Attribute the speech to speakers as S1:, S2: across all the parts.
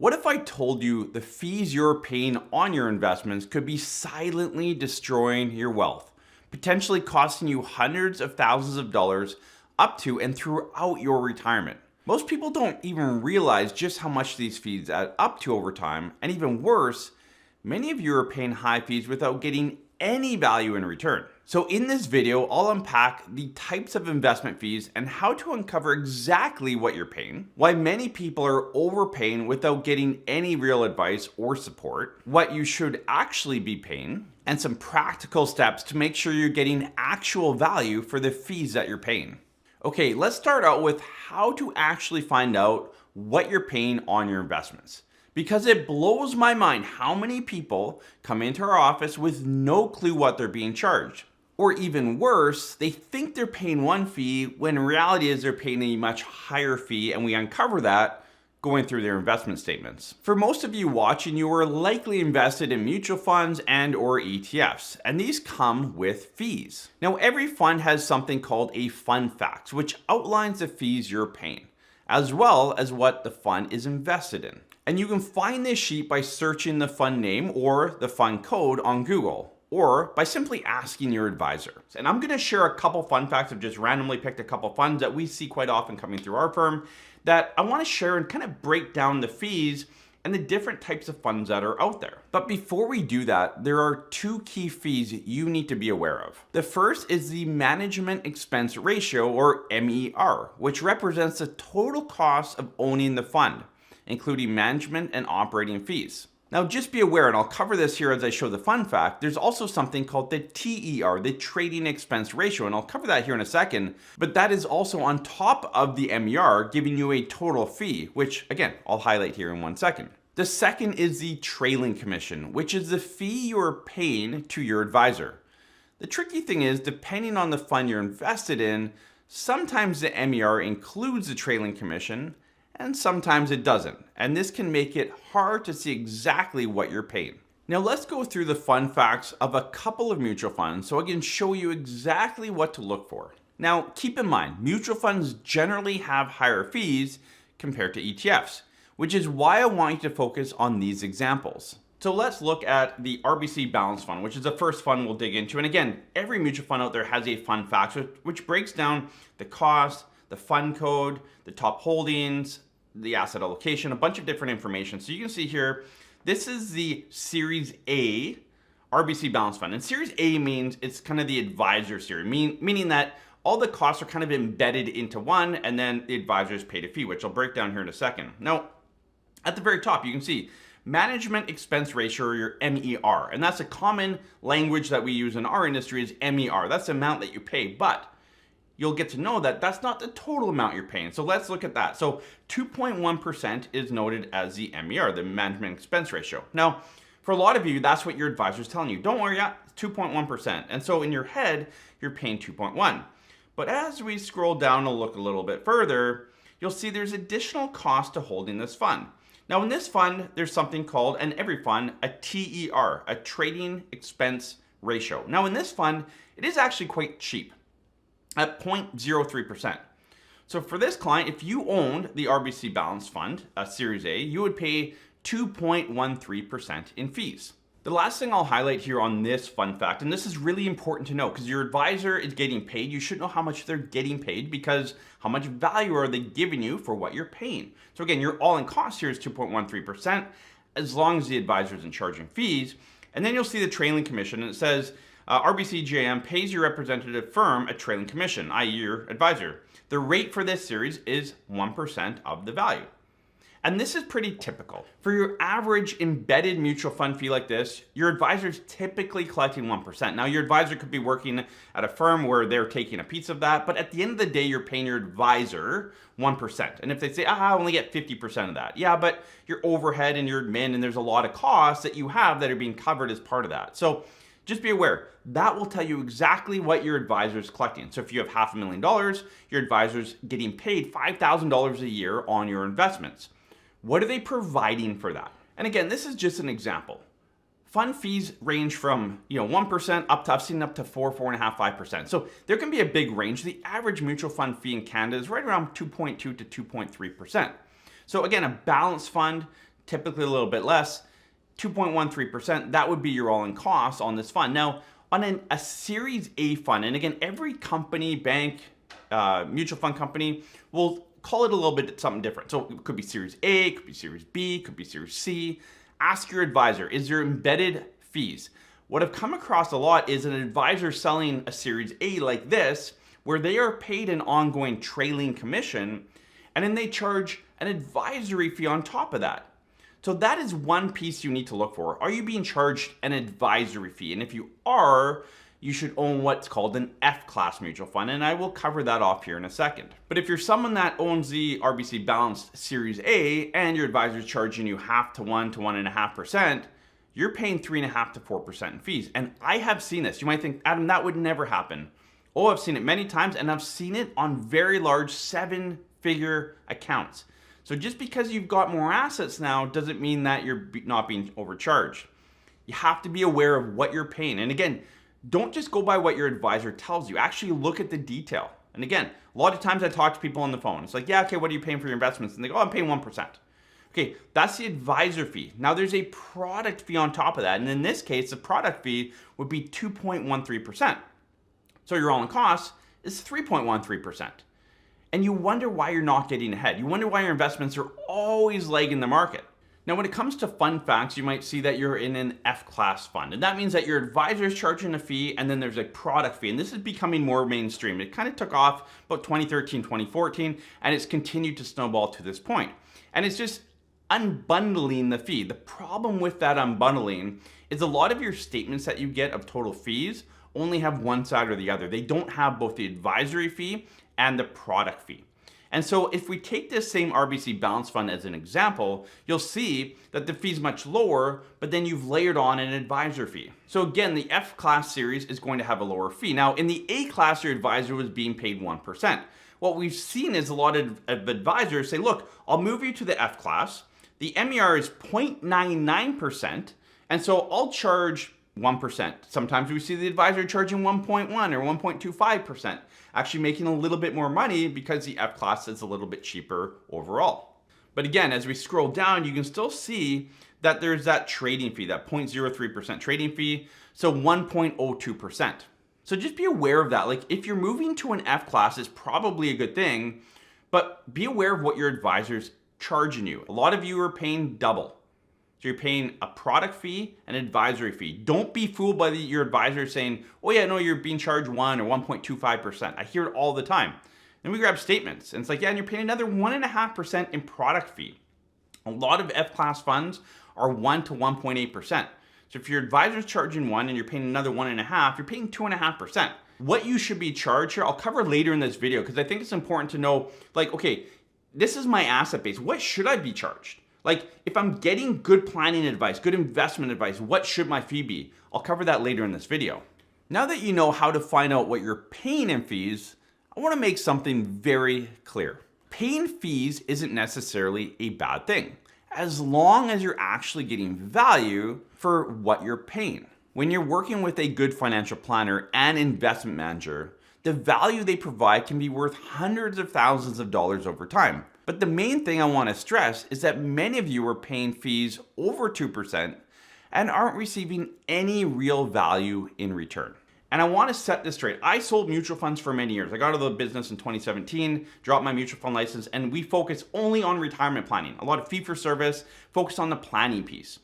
S1: What if I told you the fees you're paying on your investments could be silently destroying your wealth, potentially costing you hundreds of thousands of dollars up to and throughout your retirement? Most people don't even realize just how much these fees add up to over time, and even worse, many of you are paying high fees without getting any value in return. So in this video, I'll unpack the types of investment fees and how to uncover exactly what you're paying, why many people are overpaying without getting any real advice or support, what you should actually be paying, and some practical steps to make sure you're getting actual value for the fees that you're paying. Okay, let's start out with how to actually find out what you're paying on your investments. Because it blows my mind how many people come into our office with no clue what they're being charged. Or even worse, they think they're paying one fee when in reality is they're paying a much higher fee, and we uncover that going through their investment statements. For most of you watching, you are likely invested in mutual funds and or ETFs, and these come with fees. Now, every fund has something called a fund fact, which outlines the fees you're paying, as well as what the fund is invested in. And you can find this sheet by searching the fund name or the fund code on Google, or by simply asking your advisor. And I'm gonna share a couple fun facts. I've just randomly picked a couple funds that we see quite often coming through our firm that I wanna share and kind of break down the fees and the different types of funds that are out there. But before we do that, there are two key fees you need to be aware of. The first is the management expense ratio, or MER, which represents the total cost of owning the fund, including management and operating fees. Now just be aware, and I'll cover this here as I show the fun fact, there's also something called the TER, the trading expense ratio, and I'll cover that here in a second, but that is also on top of the MER, giving you a total fee, which again, I'll highlight here in 1 second. The second is the trailing commission, which is the fee you're paying to your advisor. The tricky thing is, depending on the fund you're invested in, sometimes the MER includes the trailing commission, and sometimes it doesn't. And this can make it hard to see exactly what you're paying. Now let's go through the fun facts of a couple of mutual funds so I can show you exactly what to look for. Now keep in mind, mutual funds generally have higher fees compared to ETFs, which is why I want you to focus on these examples. So let's look at the RBC Balance Fund, which is the first fund we'll dig into. And again, every mutual fund out there has a fun fact, which breaks down the cost, the fund code, the top holdings, the asset allocation, a bunch of different information. So you can see here, this is the Series A RBC Balance Fund. And Series A means it's kind of the advisor series, meaning that all the costs are kind of embedded into one, and then the advisors paid a fee, which I'll break down here in a second. Now, at the very top, you can see management expense ratio, or your MER. And that's a common language that we use in our industry is MER. That's the amount that you pay, but you'll get to know that that's not the total amount you're paying. So let's look at that. So 2.1% is noted as the MER, the management expense ratio. Now, for a lot of you, that's what your advisor is telling you. Don't worry, yeah, 2.1%. And so in your head, you're paying 2.1. But as we scroll down and look a little bit further, you'll see there's additional cost to holding this fund. Now in this fund, there's something called, and every fund, a TER, a trading expense ratio. Now in this fund, it is actually quite cheap, at 0.03%. So for this client, if you owned the RBC Balance Fund, a Series A, you would pay 2.13% in fees. The last thing I'll highlight here on this fun fact, and this is really important to know because your advisor is getting paid, you should know how much they're getting paid because how much value are they giving you for what you're paying. So again, your all-in cost here is 2.13% as long as the advisor isn't charging fees. And then you'll see the trailing commission, and it says, RBC pays your representative firm a trailing commission, i.e. your advisor. The rate for this series is 1% of the value. And this is pretty typical. For your average embedded mutual fund fee like this, your advisor is typically collecting 1%. Now your advisor could be working at a firm where they're taking a piece of that, but at the end of the day, you're paying your advisor 1%. And if they say, I only get 50% of that. Yeah, but your overhead and your admin, and there's a lot of costs that you have that are being covered as part of that. So just be aware, that will tell you exactly what your advisor is collecting. So if you have $500,000, your advisor's getting paid $5,000 a year on your investments. What are they providing for that? And again, this is just an example. Fund fees range from 1% up to, I've seen up to 4.5%, 5%. So there can be a big range. The average mutual fund fee in Canada is right around 2.2 to 2.3%. So again, a balanced fund typically a little bit less, 2.13%, that would be your all-in cost on this fund. Now, on a Series A fund, and again, every company, bank, mutual fund company will call it a little bit something different. So it could be Series A, it could be Series B, it could be Series C. Ask your advisor, is there embedded fees? What I've come across a lot is an advisor selling a Series A like this, where they are paid an ongoing trailing commission, and then they charge an advisory fee on top of that. So that is one piece you need to look for. Are you being charged an advisory fee? And if you are, you should own what's called an F-class mutual fund, and I will cover that off here in a second. But if you're someone that owns the RBC Balanced Series A and your advisor is charging you 0.5 to 1 to 1.5%, you're paying 3.5 to 4% in fees. And I have seen this. You might think, Adam, that would never happen. Oh, I've seen it many times, and I've seen it on very large 7-figure accounts. So just because you've got more assets now doesn't mean that you're not being overcharged. You have to be aware of what you're paying. And again, don't just go by what your advisor tells you. Actually look at the detail. And again, a lot of times I talk to people on the phone. It's like, yeah, okay, what are you paying for your investments? And they go, oh, I'm paying 1%. Okay, that's the advisor fee. Now there's a product fee on top of that. And in this case, the product fee would be 2.13%. So your all-in cost is 3.13%. And you wonder why you're not getting ahead. You wonder why your investments are always lagging the market. Now, when it comes to fund facts, you might see that you're in an F-class fund. And that means that your advisor is charging a fee, and then there's a product fee. And this is becoming more mainstream. It kind of took off about 2013, 2014, and it's continued to snowball to this point. And it's just unbundling the fee. The problem with that unbundling is a lot of your statements that you get of total fees only have one side or the other. They don't have both the advisory fee and the product fee. And so if we take this same RBC Balance Fund as an example, you'll see that the fee is much lower, but then you've layered on an advisor fee. So again, the F-class series is going to have a lower fee. Now in the A-class, your advisor was being paid 1%. What we've seen is a lot of advisors say, look, I'll move you to the F-class. The MER is 0.99%, and so I'll charge 1%. Sometimes we see the advisor charging 1.1 or 1.25%, actually making a little bit more money because the F-class is a little bit cheaper overall. But again, as we scroll down, you can still see that there's that trading fee, that 0.03% trading fee, so 1.02%. So just be aware of that. Like if you're moving to an F-class, it's probably a good thing, but be aware of what your advisor's charging you. A lot of you are paying double. So you're paying a product fee and advisory fee. Don't be fooled by your advisor saying, oh yeah, no, you're being charged 1 or 1.25%. I hear it all the time. Then we grab statements and it's like, yeah, and you're paying another 1.5% in product fee. A lot of F-class funds are 1 to 1.8%. So if your advisor's charging 1 and you're paying another 1.5, you're paying 2.5%. What you should be charged here, I'll cover later in this video because I think it's important to know, like, okay, this is my asset base. What should I be charged? Like, if I'm getting good planning advice, good investment advice, what should my fee be? I'll cover that later in this video. Now that you know how to find out what you're paying in fees, I want to make something very clear. Paying fees isn't necessarily a bad thing, as long as you're actually getting value for what you're paying. When you're working with a good financial planner and investment manager, the value they provide can be worth hundreds of thousands of dollars over time. But the main thing I want to stress is that many of you are paying fees over 2% and aren't receiving any real value in return. And I want to set this straight. I sold mutual funds for many years. I got out of the business in 2017, dropped my mutual fund license, and we focus only on retirement planning. A lot of fee for service, focus on the planning piece.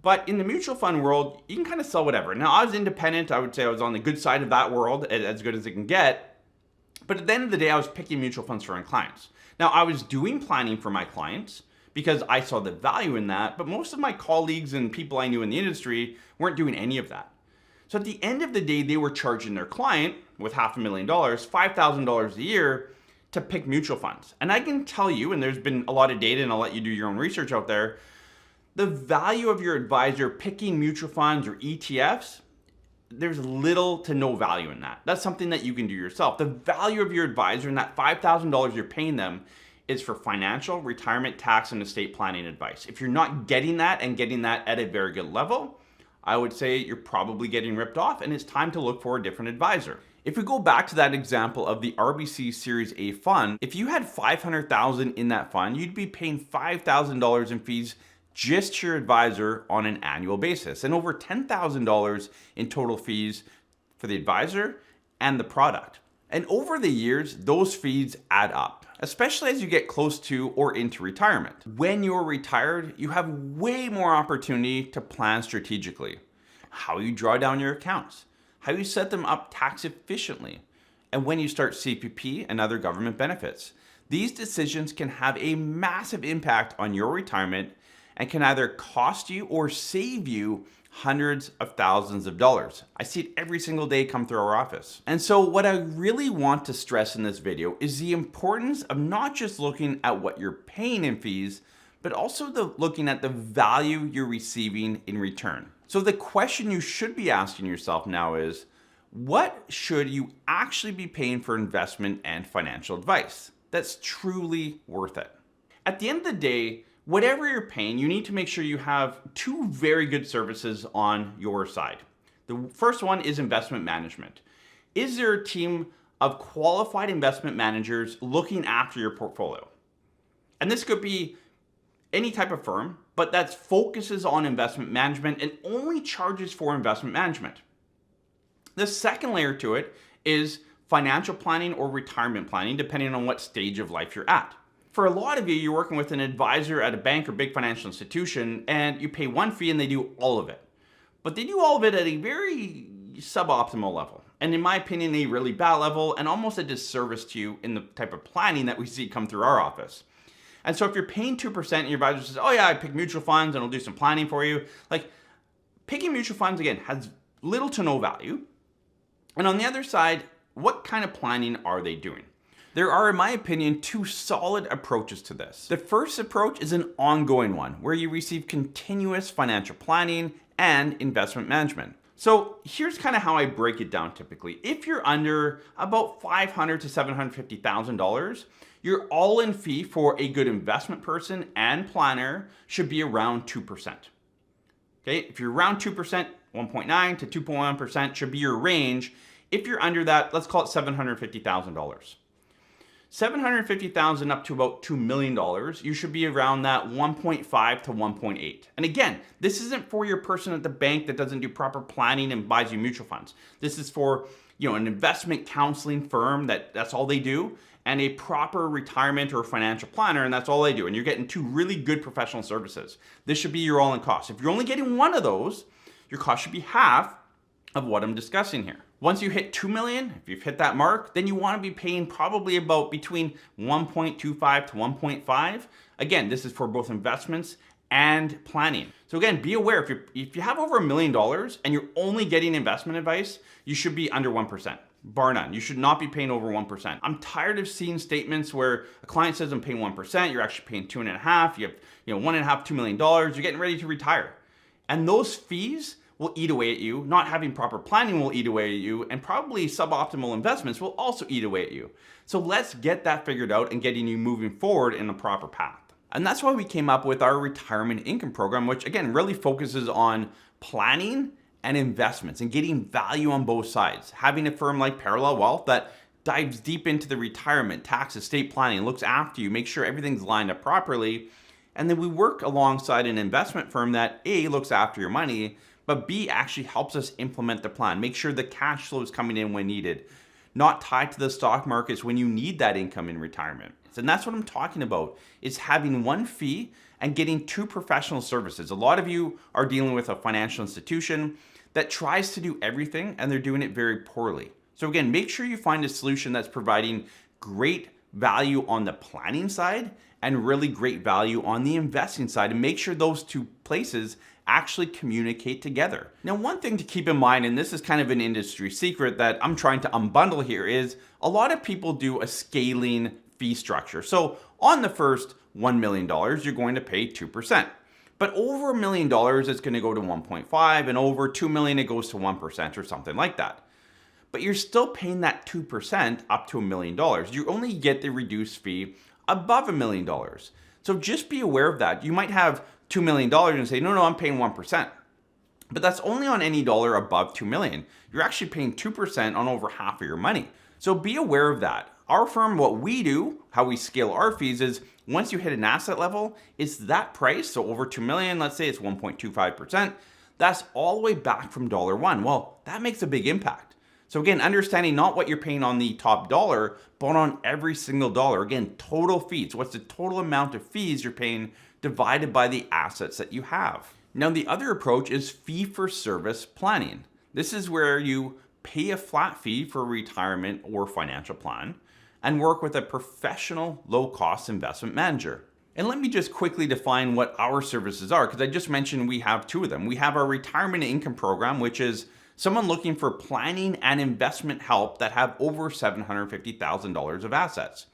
S1: But in the mutual fund world, you can kind of sell whatever. Now, I was independent. I would say I was on the good side of that world, as good as it can get. But at the end of the day, I was picking mutual funds for my clients. Now, I was doing planning for my clients because I saw the value in that, but most of my colleagues and people I knew in the industry weren't doing any of that. So at the end of the day, they were charging their client with $500,000, $5,000 a year to pick mutual funds. And I can tell you, and there's been a lot of data, and I'll let you do your own research out there, the value of your advisor picking mutual funds or ETFs, there's little to no value in that. That's something that you can do yourself. The value of your advisor and that $5,000 you're paying them is for financial, retirement, tax, and estate planning advice. If you're not getting that and getting that at a very good level, I would say you're probably getting ripped off and it's time to look for a different advisor. If we go back to that example of the RBC Series A fund, if you had $500,000 in that fund, you'd be paying $5,000 in fees just to your advisor on an annual basis, and over $10,000 in total fees for the advisor and the product. And over the years, those fees add up, especially as you get close to or into retirement. When you're retired, you have way more opportunity to plan strategically. How you draw down your accounts, how you set them up tax efficiently, and when you start CPP and other government benefits. These decisions can have a massive impact on your retirement and can either cost you or save you hundreds of thousands of dollars. I see it every single day come through our office. And so what I really want to stress in this video is the importance of not just looking at what you're paying in fees, but also looking at the value you're receiving in return. So the question you should be asking yourself now is, what should you actually be paying for investment and financial advice that's truly worth it? At the end of the day, whatever you're paying, you need to make sure you have two very good services on your side. The first one is investment management. Is there a team of qualified investment managers looking after your portfolio? And this could be any type of firm, but that focuses on investment management and only charges for investment management. The second layer to it is financial planning or retirement planning, depending on what stage of life you're at. For a lot of you, you're working with an advisor at a bank or big financial institution, and you pay one fee and they do all of it. But they do all of it at a very suboptimal level. And in my opinion, a really bad level and almost a disservice to you in the type of planning that we see come through our office. And so if you're paying 2% and your advisor says, oh yeah, I pick mutual funds and I'll do some planning for you. Like, picking mutual funds, again, has little to no value. And on the other side, what kind of planning are they doing? There are, in my opinion, two solid approaches to this. The first approach is an ongoing one where you receive continuous financial planning and investment management. So here's kind of how I break it down typically. If you're under about $500,000 to $750,000, your all-in fee for a good investment person and planner should be around 2%. Okay, if you're around 2%, 1.9 to 2.1% should be your range. If you're under that, let's call it $750,000. $750,000 up to about $2 million, you should be around that 1.5 to 1.8. And again, this isn't for your person at the bank that doesn't do proper planning and buys you mutual funds. This is for, an investment counseling firm that's all they do, and a proper retirement or financial planner, and that's all they do. And you're getting two really good professional services. This should be your all-in cost. If you're only getting one of those, your cost should be half of what I'm discussing here. Once you hit 2 million, if you've hit that mark, then you want to be paying probably about between 1.25 to 1.5. Again, this is for both investments and planning. So again, be aware, if you have over $1 million and you're only getting investment advice, you should be under 1%. Bar none. You should not be paying over 1%. I'm tired of seeing statements where a client says I'm paying 1%, you're actually paying 2.5, you have $1.5, $2 million, you're getting ready to retire. And those fees will eat away at you. Not having proper planning will eat away at you, and probably suboptimal investments will also eat away at you. So let's get that figured out and getting you moving forward in a proper path. And that's why we came up with our retirement income program, which again really focuses on planning and investments and getting value on both sides. Having a firm like Parallel Wealth that dives deep into the retirement, tax, estate planning, looks after you, makes sure everything's lined up properly. And then we work alongside an investment firm that A, looks after your money, but B, actually helps us implement the plan. Make sure the cash flow is coming in when needed, not tied to the stock markets when you need that income in retirement. And that's what I'm talking about, is having one fee and getting two professional services. A lot of you are dealing with a financial institution that tries to do everything and they're doing it very poorly. So again, make sure you find a solution that's providing great value on the planning side and really great value on the investing side, and make sure those two places actually communicate together. Now, one thing to keep in mind, and this is kind of an industry secret that I'm trying to unbundle here, is a lot of people do a scaling fee structure. So on the first $1 million, you're going to pay 2%. But over $1 million, it's going to go to 1.5, and over 2 million, it goes to 1% or something like that. But you're still paying that 2% up to $1 million. You only get the reduced fee above $1 million. So just be aware of that. You might have $2 million and say, no, I'm paying 1%. But that's only on any dollar above 2 million. You're actually paying 2% on over half of your money. So be aware of that. Our firm, what we do, how we scale our fees is once you hit an asset level, it's that price. So over 2 million, let's say it's 1.25%. That's all the way back from dollar one. Well, that makes a big impact. So again, understanding not what you're paying on the top dollar, but on every single dollar. Again, total fees. What's the total amount of fees you're paying divided by the assets that you have? Now, the other approach is fee for service planning. This is where you pay a flat fee for a retirement or financial plan and work with a professional low-cost investment manager. And let me just quickly define what our services are, because I just mentioned we have two of them. We have our retirement income program, which is someone looking for planning and investment help that have over $750,000 of assets.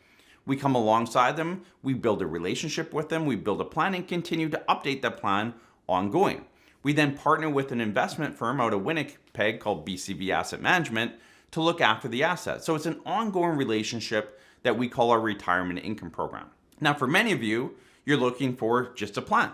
S1: We come alongside them, we build a relationship with them, we build a plan and continue to update that plan ongoing. We then partner with an investment firm out of Winnipeg called BCV Asset Management to look after the assets. So it's an ongoing relationship that we call our retirement income program. Now, for many of you, you're looking for just a plan.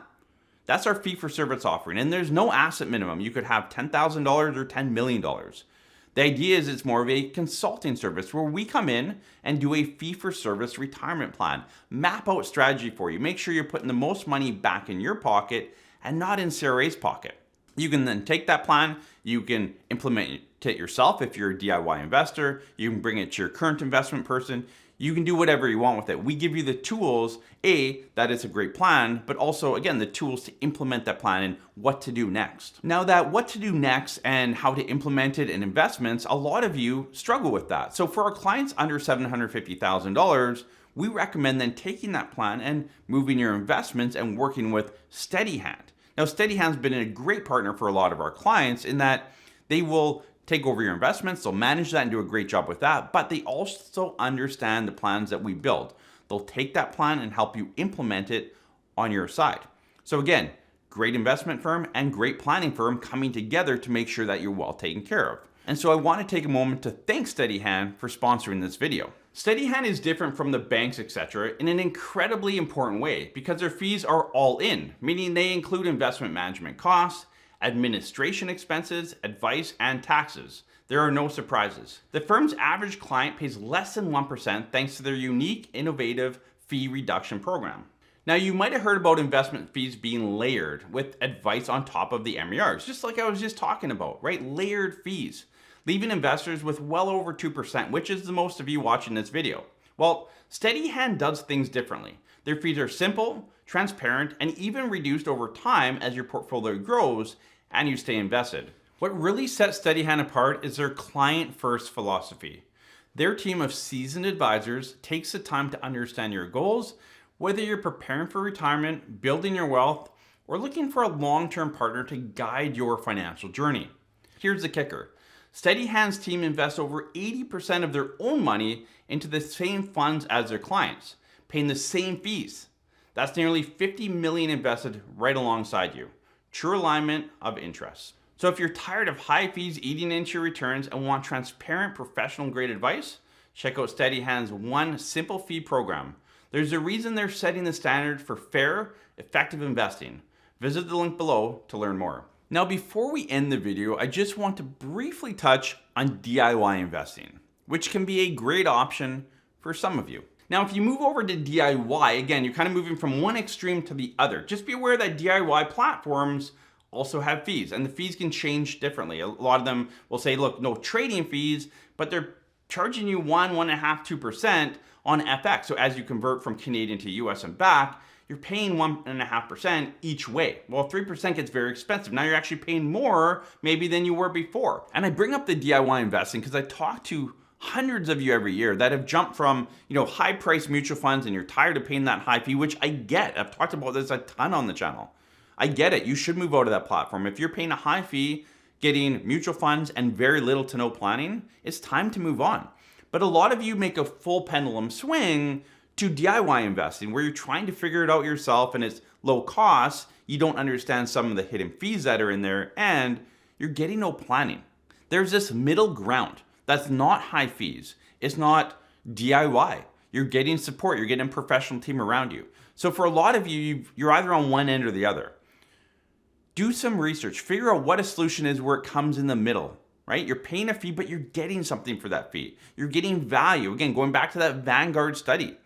S1: That's our fee for service offering, and there's no asset minimum. You could have $10,000 or $10 million. The idea is it's more of a consulting service where we come in and do a fee for service retirement plan, map out strategy for you, make sure you're putting the most money back in your pocket and not in CRA's pocket. You can then take that plan, you can implement it yourself if you're a DIY investor, you can bring it to your current investment person, you can do whatever you want with it. We give you the tools, that it's a great plan, but also, again, the tools to implement that plan and what to do next. Now that what to do next and how to implement it in investments, a lot of you struggle with that. So for our clients under $750,000, we recommend then taking that plan and moving your investments and working with Steadyhand. Now, Steadyhand's been a great partner for a lot of our clients in that they will take over your investments, they'll manage that and do a great job with that, but they also understand the plans that we build. They'll take that plan and help you implement it on your side. So again, great investment firm and great planning firm coming together to make sure that you're well taken care of. And so I want to take a moment to thank Steadyhand for sponsoring this video. Steadyhand is different from the banks, etc., in an incredibly important way because their fees are all in, meaning they include investment management costs, administration expenses, advice, and taxes. There are no surprises. The firm's average client pays less than 1% thanks to their unique, innovative fee reduction program. Now, you might have heard about investment fees being layered with advice on top of the MERs, just like I was just talking about, right? Layered fees, leaving investors with well over 2%, which is the most of you watching this video. Well, Steadyhand does things differently. Their fees are simple, transparent, and even reduced over time as your portfolio grows and you stay invested. What really sets Steadyhand apart is their client-first philosophy. Their team of seasoned advisors takes the time to understand your goals, whether you're preparing for retirement, building your wealth, or looking for a long-term partner to guide your financial journey. Here's the kicker. Steadyhand's team invests over 80% of their own money into the same funds as their clients, paying the same fees. That's nearly $50 million invested right alongside you. True alignment of interests. So if you're tired of high fees eating into your returns and want transparent, professional-grade advice, check out Steadyhand's one simple fee program. There's a reason they're setting the standard for fair, effective investing. Visit the link below to learn more. Now, before we end the video, I just want to briefly touch on DIY investing, which can be a great option for some of you. Now, if you move over to DIY, again, you're kind of moving from one extreme to the other. Just be aware that DIY platforms also have fees, and the fees can change differently. A lot of them will say, look, no trading fees, but they're charging you 1.5%, 2% on FX. So as you convert from Canadian to US and back, you're paying 1.5% each way. Well, 3% gets very expensive. Now you're actually paying more maybe than you were before. And I bring up the DIY investing because I talk to hundreds of you every year that have jumped from, high price mutual funds and you're tired of paying that high fee, which I get. I've talked about this a ton on the channel. I get it. You should move out of that platform. If you're paying a high fee, getting mutual funds and very little to no planning, it's time to move on. But a lot of you make a full pendulum swing to DIY investing where you're trying to figure it out yourself and it's low cost. You don't understand some of the hidden fees that are in there and you're getting no planning. There's this middle ground that's not high fees. It's not DIY. You're getting support. You're getting a professional team around you. So for a lot of you, you're either on one end or the other. Do some research, figure out what a solution is where it comes in the middle, right? You're paying a fee, but you're getting something for that fee. You're getting value. Again, going back to that Vanguard study.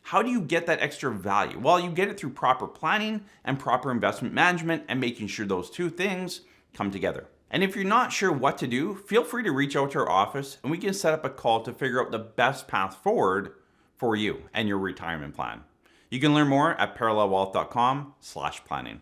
S1: How do you get that extra value? Well, you get it through proper planning and proper investment management and making sure those two things come together. And if you're not sure what to do, feel free to reach out to our office and we can set up a call to figure out the best path forward for you and your retirement plan. You can learn more at parallelwealth.com/planning.